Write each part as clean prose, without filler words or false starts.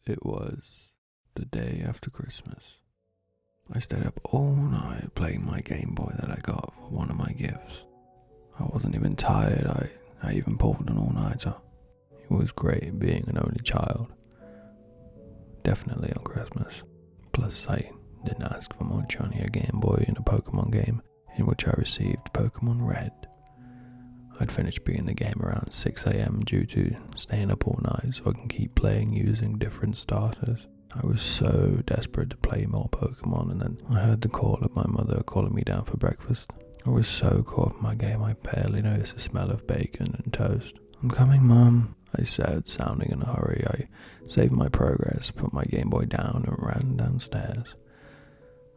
It was the day after Christmas. I stayed up all night playing my Game Boy that I got for one of my gifts. I wasn't even tired, I even pulled an all-nighter. It was great being an only child. Definitely on Christmas. Plus I didn't ask for much, only a Game Boy and a Pokémon game, in which I received Pokémon Red. I'd finished beating the game around 6 AM due to staying up all night so I can keep playing using different starters. I was so desperate to play more Pokemon, and then I heard the call of my mother calling me down for breakfast. I was so caught up in my game I barely noticed the smell of bacon and toast. "I'm coming, Mum," I said, sounding in a hurry. I saved my progress, put my Game Boy down and ran downstairs.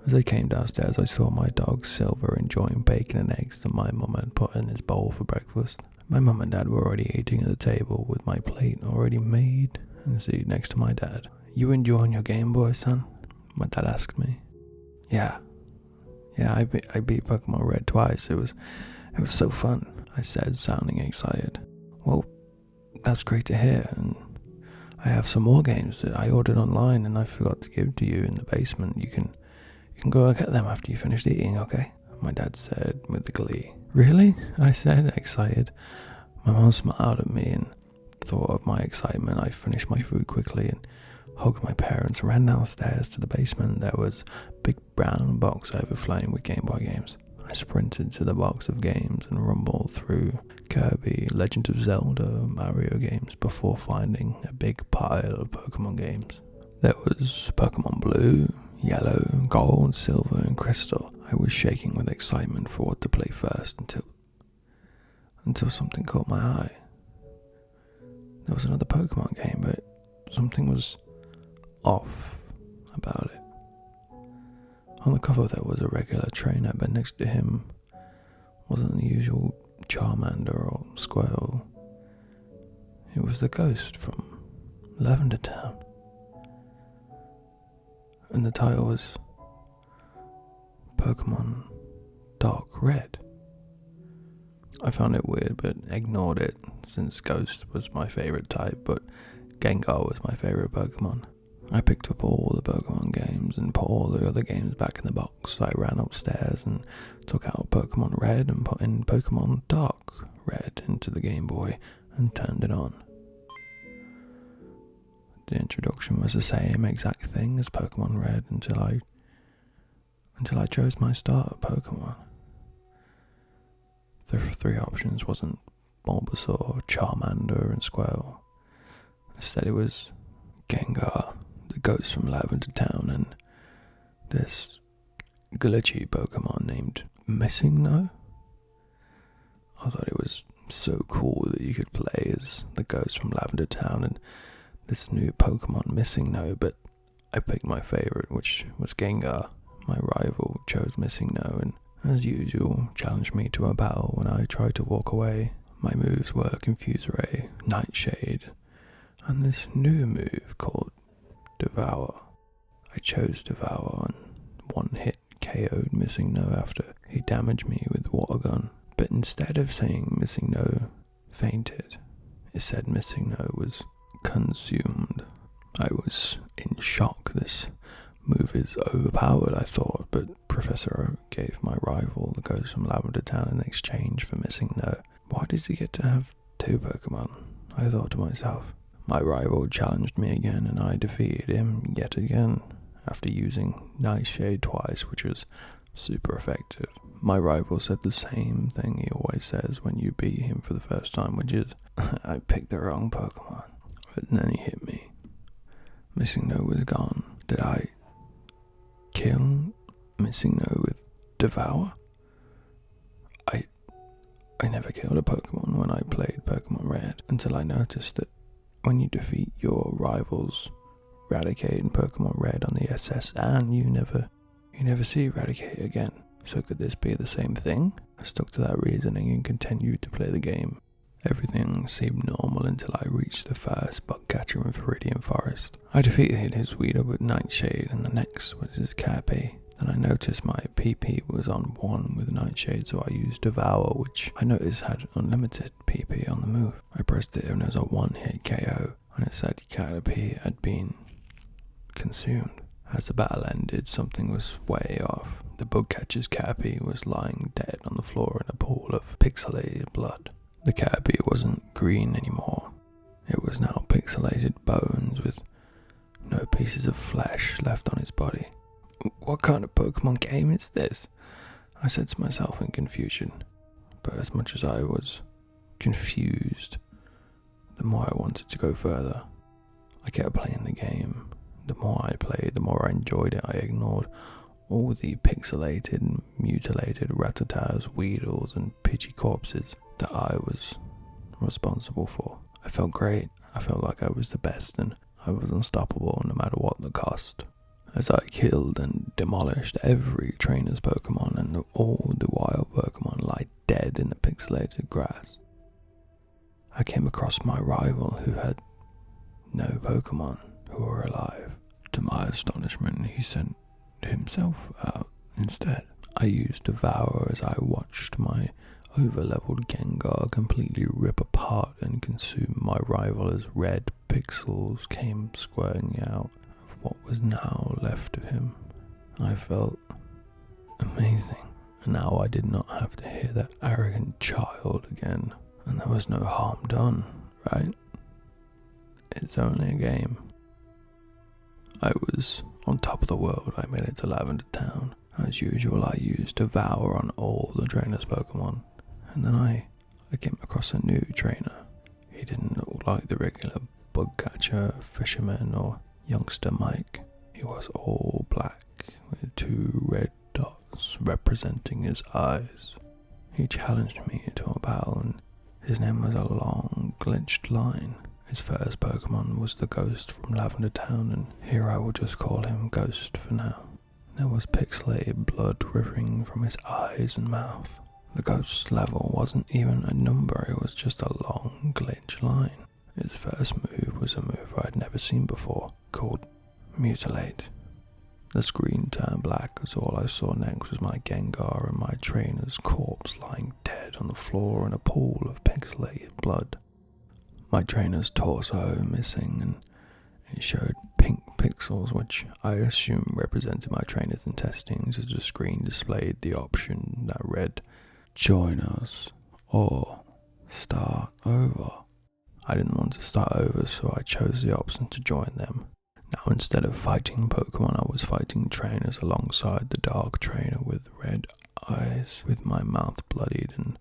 As I came downstairs, I saw my dog Silver enjoying bacon and eggs that my mum had put in his bowl for breakfast. My mum and dad were already eating at the table with my plate already made and seated next to my dad. "You enjoying your Game Boy, son?" my dad asked me. Yeah, I beat Pokemon Red twice. It was so fun," I said, sounding excited. "Well, that's great to hear, and I have some more games that I ordered online and I forgot to give to you in the basement. You can go and get them after you finished eating, okay?" my dad said with glee. "Really?" I said, excited. My mom smiled at me and thought of my excitement. I finished my food quickly and hugged my parents and ran downstairs to the basement. There was a big brown box overflowing with Game Boy games. I sprinted to the box of games and rumbled through Kirby, Legend of Zelda, Mario games before finding a big pile of Pokemon games. There was Pokemon Blue, Yellow, Gold, Silver, and Crystal. I was shaking with excitement for what to play first until something caught my eye. There was another Pokemon game, but something was off about it. On the cover there was a regular trainer, but next to him wasn't the usual Charmander or Squirtle. It was the ghost from Lavender Town. And the title was Pokémon Dark Red. I found it weird but ignored it since Ghost was my favourite type, but Gengar was my favourite Pokemon. I picked up all the Pokemon games and put all the other games back in the box. I ran upstairs and took out Pokemon Red and put in Pokemon Dark Red into the Game Boy and turned it on. The introduction was the same exact thing as Pokemon Red until I chose my starter Pokemon. The three options wasn't Bulbasaur, Charmander, and Squirtle. Instead it was Gengar, the ghost from Lavender Town, and this glitchy Pokemon named Missing No. I thought it was so cool that you could play as the ghost from Lavender Town and this new Pokemon Missing No, but I picked my favourite, which was Gengar. My rival chose Missing No and, as usual, challenged me to a battle when I tried to walk away. My moves were Confuse Ray, Nightshade, and this new move called Devour. I chose Devour and one hit KO'd Missing No after he damaged me with Water Gun. But instead of saying Missing No fainted, it said Missing No was consumed. I was in shock. This move is overpowered, I thought, but Professor Oak gave my rival the ghost from Lavender Town in exchange for Missing No. Why does he get to have two Pokemon? I thought to myself. My rival challenged me again and I defeated him yet again after using Nightshade twice, which was super effective. My rival said the same thing he always says when you beat him for the first time, which is, "I picked the wrong Pokemon." And then he hit me. Missing No was gone. Did I kill Missing No with Devour? I never killed a Pokemon when I played Pokemon Red until I noticed that when you defeat your rivals Raticate in Pokemon Red on the SS, and you never see Raticate again. So could this be the same thing? I stuck to that reasoning and continued to play the game. Everything seemed normal until I reached the first bug catcher in Viridian Forest. I defeated his Weedle with Nightshade, and the next was his Cappy. Then I noticed my PP was on 1 with Nightshade, so I used Devour, which I noticed had unlimited PP on the move. I pressed it and it was a one-hit KO, and it said Caterpie had been consumed. As the battle ended, something was way off. The bug catcher's Caterpie was lying dead on the floor in a pool of pixelated blood. The Caterpie wasn't green anymore. It was now pixelated bones with no pieces of flesh left on his body. What kind of Pokemon game is this? I said to myself in confusion. But as much as I was confused, the more I wanted to go further. I kept playing the game. The more I played, the more I enjoyed it. I ignored all the pixelated and mutilated Rattatas, Weedles and Pidgey corpses that I was responsible for. I felt great. I felt like I was the best and I was unstoppable no matter what the cost. As I killed and demolished every trainer's Pokemon and all the wild Pokemon lie dead in the pixelated grass, I came across my rival who had no Pokemon who were alive. To my astonishment, he sent himself out instead. I used Devour as I watched my over-leveled Gengar completely rip apart and consume my rival as red pixels came squirting out of what was now left of him. I felt amazing. And now I did not have to hear that arrogant child again. And there was no harm done, right? It's only a game. I was on top of the world. I made it to Lavender Town. As usual, I used Devour on all the trainer's Pokemon. And then I came across a new trainer. He didn't look like the regular bug catcher, fisherman, or youngster Mike. He was all black with 2 red dots representing his eyes. He challenged me to a battle and his name was a long, glitched line. His first Pokemon was the Ghost from Lavender Town, and here I will just call him Ghost for now. There was pixelated blood dripping from his eyes and mouth. The Ghost's level wasn't even a number, it was just a long, glitch line. His first move was a move I'd never seen before, called Mutilate. The screen turned black as all I saw next was my Gengar and my trainer's corpse lying dead on the floor in a pool of pixelated blood. My trainer's torso missing, and it showed pink pixels, which I assume represented my trainer's intestines, as the screen displayed the option that read, "Join us," or "Start over." I didn't want to start over, so I chose the option to join them. Now instead of fighting Pokemon, I was fighting trainers alongside the dark trainer with red eyes, with my mouth bloodied and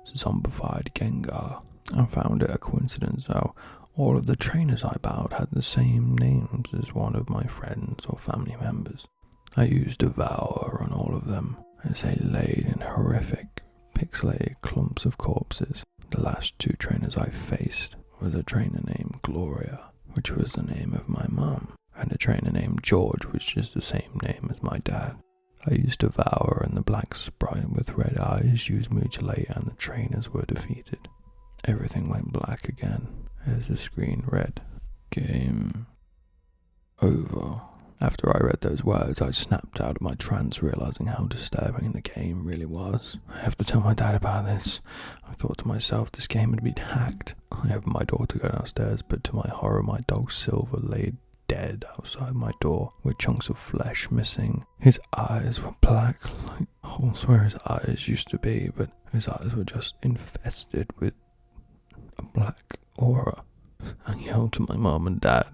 zombified Gengar. I found it a coincidence how all of the trainers I battled had the same names as one of my friends or family members. I used Devour on all of them as they laid in horrific, pixelated clumps of corpses. The last 2 trainers I faced was a trainer named Gloria, which was the name of my mum, and a trainer named George, which is the same name as my dad. I used Devour and the black sprite with red eyes used Mutilate and the trainers were defeated. Everything went black again as the screen read, "Game over." After I read those words, I snapped out of my trance, realizing how disturbing the game really was. I have to tell my dad about this. I thought to myself, this game had been hacked. I opened my door to go downstairs, but to my horror, my dog Silver lay dead outside my door, with chunks of flesh missing. His eyes were black, like holes where his eyes used to be, but his eyes were just infested with a black aura. I yelled to my mum and dad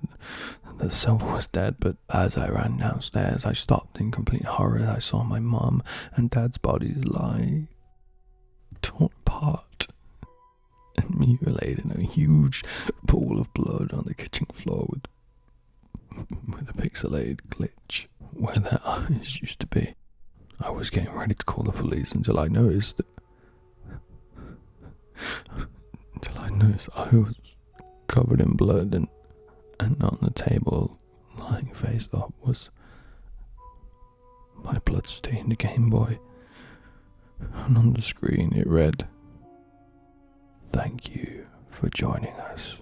that Silver was dead, but as I ran downstairs, I stopped in complete horror as I saw my mum and dad's bodies lie torn apart and mutilated in a huge pool of blood on the kitchen floor with a pixelated glitch where their eyes used to be. I was getting ready to call the police until I noticed I was covered in blood and on the table, lying face up, was my blood-stained Game Boy, and on the screen it read, "Thank you for joining us."